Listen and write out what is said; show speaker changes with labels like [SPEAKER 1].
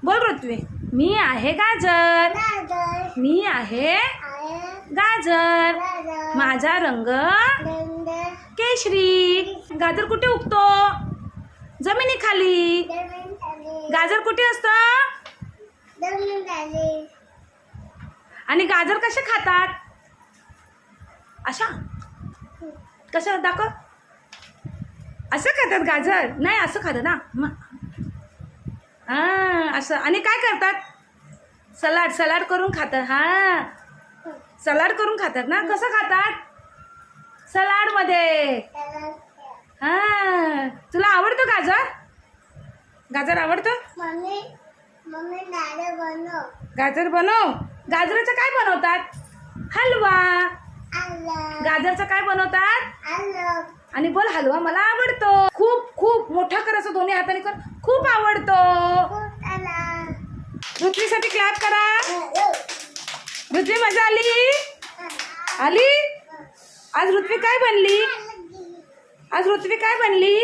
[SPEAKER 1] बोल ऋत्वी. मी आहे गाजर. मी आहे गाजर. माझा रंग केशरी. गाजर कुठे उगतो? जमिनीखाली. गाजर कुठे असतं? आणि गाजर कसे खातात? अशा कसं दाखव. असं खातात गाजर? नाही असं खातात ना. हां असं. आणि काय करतात? सलाड करून खातात. हां सलाड करून खातात ना. कसं खातात? सलाडमध्ये. हां तुला आवडतं गाजर? गाजर आवडतं? गाजर बनव. गाजराचं काय बनवतात? हलवा. गाजरचं काय बनवतात? आणि बोल हलवा मला आवडतो. खूप खूप मोठा कर असं दोन्ही हाताने कर. खूप आवडतो. ऋत्वीसाठी क्लॅप करा. ऋत्वी मजा आली? आज ऋत्वी काय बनली?